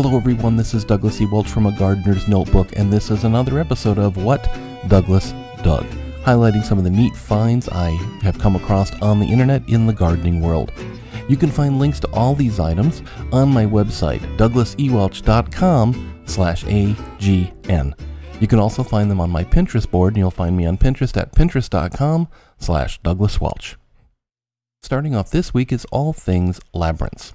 Hello everyone, this is Douglas E. Welch from A Gardener's Notebook, and this is another episode of What Douglas Dug, highlighting some of the neat finds I have come across on the internet in the gardening world. You can find links to all these items on my website, douglasewelch.com/AGN. You can also find them on my Pinterest board, and you'll find me on Pinterest at pinterest.com/DouglasWelch. Starting off this week is all things labyrinths.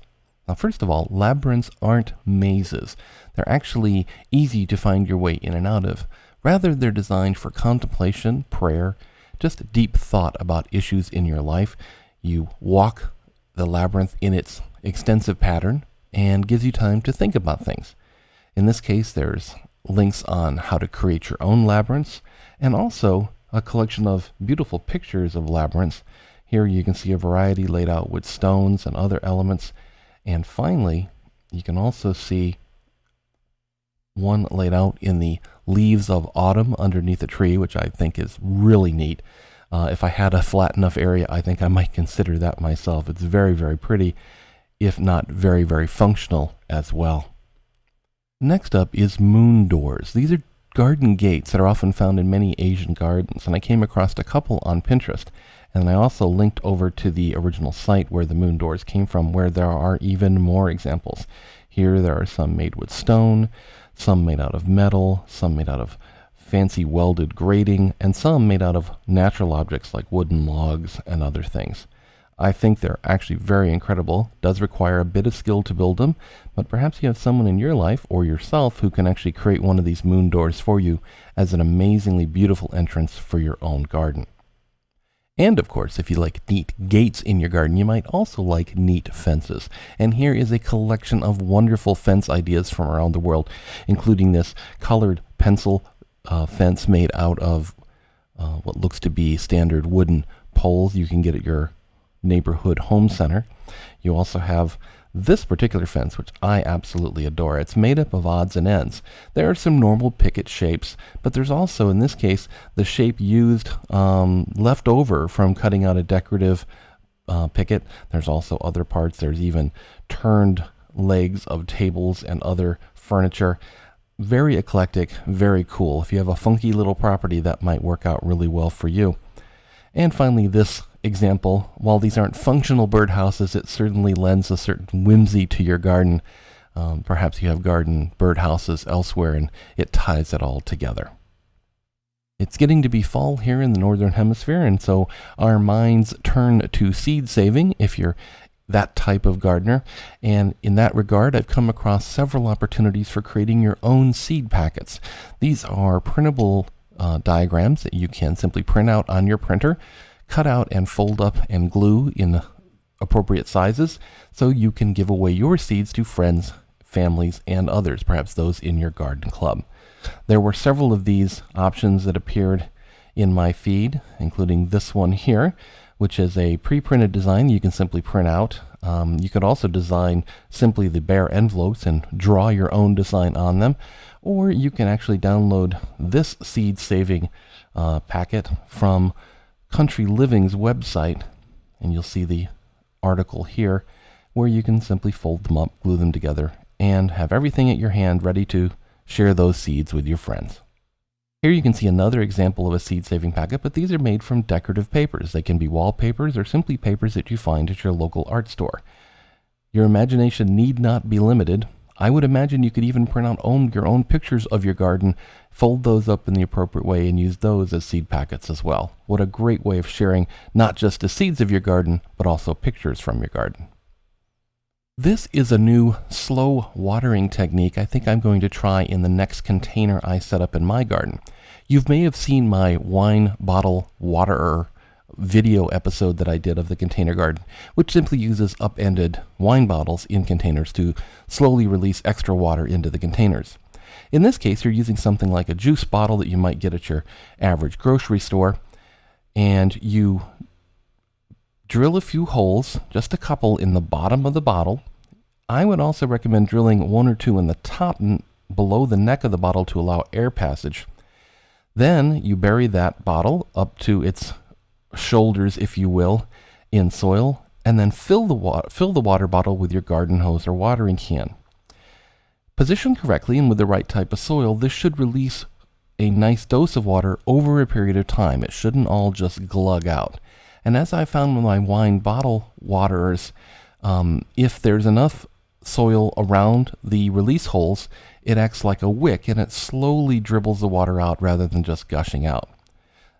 Now, first of all, labyrinths aren't mazes. They're actually easy to find your way in and out of. Rather, they're designed for contemplation, prayer, just deep thought about issues in your life. You walk the labyrinth in its extensive pattern and gives you time to think about things. In this case, there's links on how to create your own labyrinths and also a collection of beautiful pictures of labyrinths. Here you can see a variety laid out with stones and other elements. And finally, you can also see one laid out in the leaves of autumn underneath a tree, which I think is really neat. If I had a flat enough area, I think I might consider that myself. It's very, very pretty, if not very, very functional as well. Next up is moon doors. These are garden gates that are often found in many Asian gardens, and I came across a couple on Pinterest. And I also linked over to the original site where the moon doors came from, where there are even more examples. Here there are some made with stone, some made out of metal, some made out of fancy welded grating, and some made out of natural objects like wooden logs and other things. I think they're actually very incredible. It does require a bit of skill to build them, but perhaps you have someone in your life or yourself who can actually create one of these moon doors for you as an amazingly beautiful entrance for your own garden. And of course, if you like neat gates in your garden, you might also like neat fences. And here is a collection of wonderful fence ideas from around the world, including this colored pencil fence made out of what looks to be standard wooden poles you can get at your neighborhood home center. You also have this particular fence, which I absolutely adore. It's made up of odds and ends. There are some normal picket shapes, but there's also, in this case, the shape used left over from cutting out a decorative picket. There's also other parts. There's even turned legs of tables and other furniture. Very eclectic, very cool. If you have a funky little property, that might work out really well for you. And finally, this example, while these aren't functional birdhouses, it certainly lends a certain whimsy to your garden. Perhaps you have garden birdhouses elsewhere, and it ties it all together. It's getting to be fall here in the Northern Hemisphere, and so our minds turn to seed saving if you're that type of gardener. And in that regard, I've come across several opportunities for creating your own seed packets. These are printable diagrams that you can simply print out on your printer, cut out and fold up and glue in appropriate sizes so you can give away your seeds to friends, families, and others, perhaps those in your garden club. There were several of these options that appeared in my feed, including this one here, which is a pre-printed design you can simply print out. You could also design simply the bare envelopes and draw your own design on them, or you can actually download this seed-saving packet from Country Living's website, and you'll see the article here where you can simply fold them up, glue them together, and have everything at your hand ready to share those seeds with your friends. Here you can see another example of a seed-saving packet, but these are made from decorative papers. They can be wallpapers or simply papers that you find at your local art store. Your imagination need not be limited. I would imagine you could even print out your own pictures of your garden, fold those up in the appropriate way, and use those as seed packets as well. What a great way of sharing not just the seeds of your garden, but also pictures from your garden. This is a new slow watering technique I think I'm going to try in the next container I set up in my garden. You may have seen my wine bottle waterer video episode that I did of the container garden, which simply uses upended wine bottles in containers to slowly release extra water into the containers. In this case, you're using something like a juice bottle that you might get at your average grocery store, and you drill a few holes, just a couple in the bottom of the bottle. I would also recommend drilling one or two in the top and below the neck of the bottle to allow air passage. Then you bury that bottle up to its shoulders, if you will, in soil, and then fill the water bottle with your garden hose or watering can. Positioned correctly and with the right type of soil, this should release a nice dose of water over a period of time. It shouldn't all just glug out. And as I found with my wine bottle waterers, if there's enough soil around the release holes, it acts like a wick and it slowly dribbles the water out rather than just gushing out.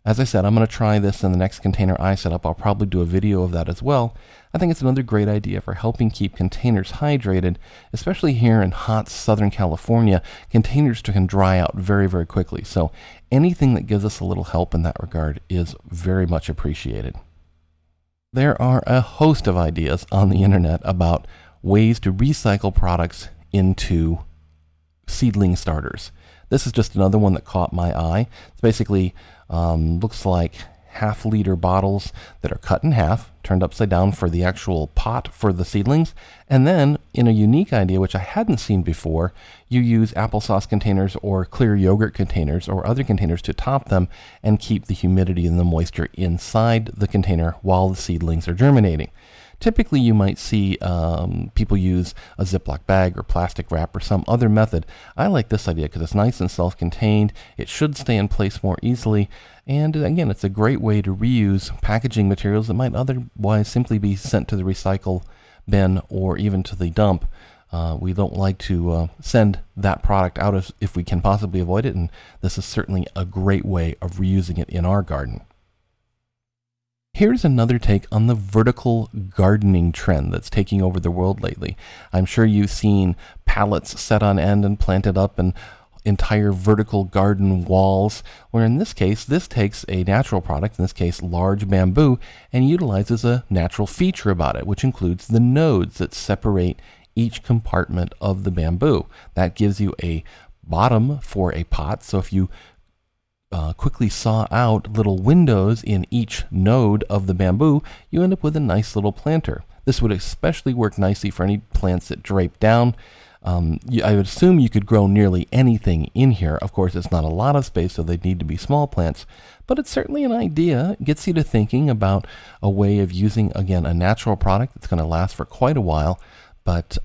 As I said, I'm going to try this in the next container I set up. I'll probably do a video of that as well. I think it's another great idea for helping keep containers hydrated, especially here in hot Southern California. Containers can dry out very, very quickly. So anything that gives us a little help in that regard is very much appreciated. There are a host of ideas on the internet about ways to recycle products into seedling starters. This is just another one that caught my eye. It's basically looks like half-liter bottles that are cut in half, turned upside down for the actual pot for the seedlings, and then in a unique idea which I hadn't seen before, you use applesauce containers or clear yogurt containers or other containers to top them and keep the humidity and the moisture inside the container while the seedlings are germinating. Typically, you might see people use a Ziploc bag or plastic wrap or some other method. I like this idea because it's nice and self-contained. It should stay in place more easily. And again, it's a great way to reuse packaging materials that might otherwise simply be sent to the recycle bin or even to the dump. We don't like to send that product out if we can possibly avoid it. And this is certainly a great way of reusing it in our garden. Here's another take on the vertical gardening trend that's taking over the world lately. I'm sure you've seen pallets set on end and planted up and entire vertical garden walls, where in this case, this takes a natural product, in this case large bamboo, and utilizes a natural feature about it, which includes the nodes that separate each compartment of the bamboo. That gives you a bottom for a pot, so if you quickly saw out little windows in each node of the bamboo, you end up with a nice little planter. This would especially work nicely for any plants that drape down. I would assume you could grow nearly anything in here. Of course, it's not a lot of space, so they'd need to be small plants, but it's certainly an idea. It gets you to thinking about a way of using, again, a natural product that's going to last for quite a while, but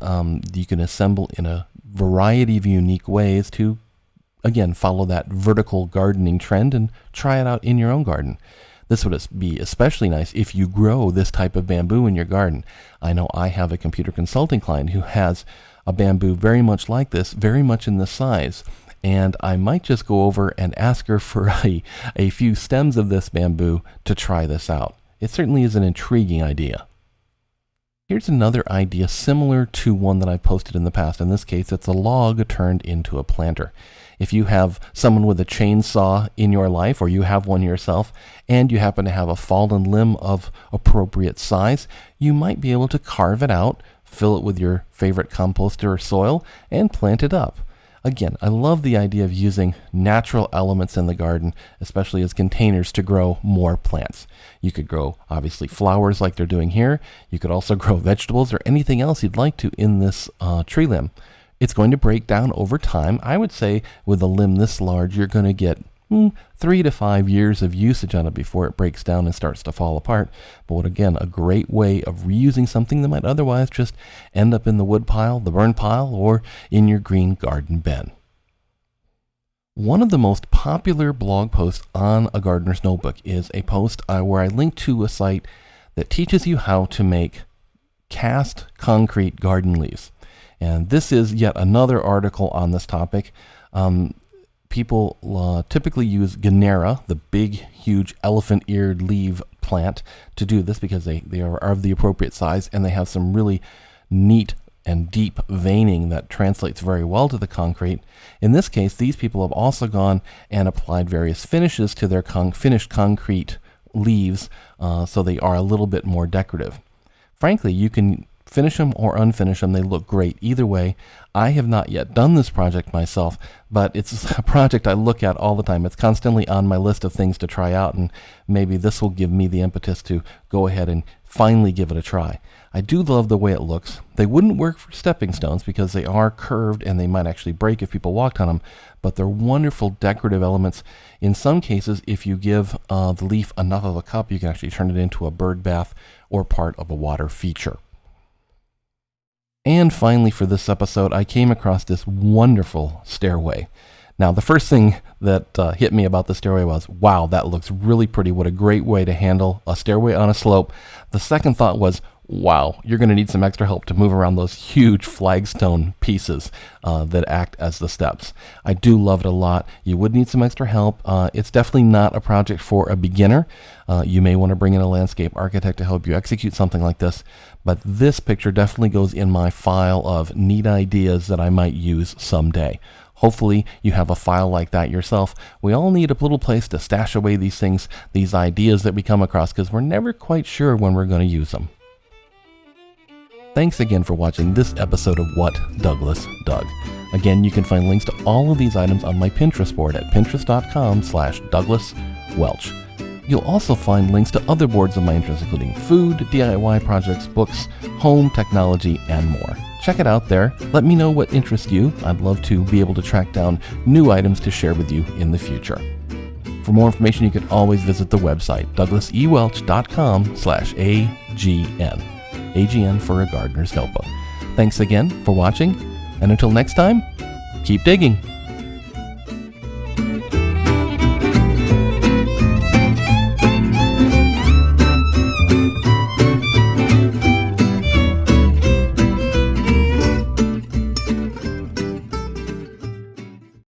you can assemble in a variety of unique ways to again, follow that vertical gardening trend and try it out in your own garden. This would be especially nice if you grow this type of bamboo in your garden. I know I have a computer consulting client who has a bamboo very much like this, very much in this size. And I might just go over and ask her for a few stems of this bamboo to try this out. It certainly is an intriguing idea. Here's another idea similar to one that I posted in the past. In this case, it's a log turned into a planter. If you have someone with a chainsaw in your life, or you have one yourself, and you happen to have a fallen limb of appropriate size, you might be able to carve it out, fill it with your favorite composter or soil, and plant it up. Again, I love the idea of using natural elements in the garden, especially as containers to grow more plants. You could grow, obviously, flowers like they're doing here. You could also grow vegetables or anything else you'd like to in this tree limb. It's going to break down over time. I would say with a limb this large, you're going to get 3 to 5 years of usage on it before it breaks down and starts to fall apart. But again, a great way of reusing something that might otherwise just end up in the wood pile, the burn pile, or in your green garden bin. One of the most popular blog posts on A Gardener's Notebook is a post where I link to a site that teaches you how to make cast concrete garden leaves. And this is yet another article on this topic. People typically use Gunnera, the big, huge elephant-eared leaf plant, to do this because they are of the appropriate size, and they have some really neat and deep veining that translates very well to the concrete. In this case, these people have also gone and applied various finishes to their finished concrete leaves, so they are a little bit more decorative. Frankly, you can finish them or unfinish them. They look great either way. I have not yet done this project myself, but it's a project I look at all the time. It's constantly on my list of things to try out, and maybe this will give me the impetus to go ahead and finally give it a try. I do love the way it looks. They wouldn't work for stepping stones because they are curved and they might actually break if people walked on them, but they're wonderful decorative elements. In some cases, if you give the leaf enough of a cup, you can actually turn it into a bird bath or part of a water feature. And finally, for this episode, I came across this wonderful stairway. Now, the first thing that hit me about the stairway was, wow, that looks really pretty. What a great way to handle a stairway on a slope. The second thought was, wow, you're going to need some extra help to move around those huge flagstone pieces that act as the steps. I do love it a lot. You would need some extra help. It's definitely not a project for a beginner. You may want to bring in a landscape architect to help you execute something like this. But this picture definitely goes in my file of neat ideas that I might use someday. Hopefully you have a file like that yourself. We all need a little place to stash away these things, these ideas that we come across, because we're never quite sure when we're going to use them. Thanks again for watching this episode of What Douglas Dug. Again, you can find links to all of these items on my Pinterest board at pinterest.com/DouglasWelch. You'll also find links to other boards of my interest, including food, DIY projects, books, home, technology, and more. Check it out there. Let me know what interests you. I'd love to be able to track down new items to share with you in the future. For more information, you can always visit the website, douglasewelch.com/AGN. AGN for a gardener's notebook. Thanks again for watching, and until next time, keep digging.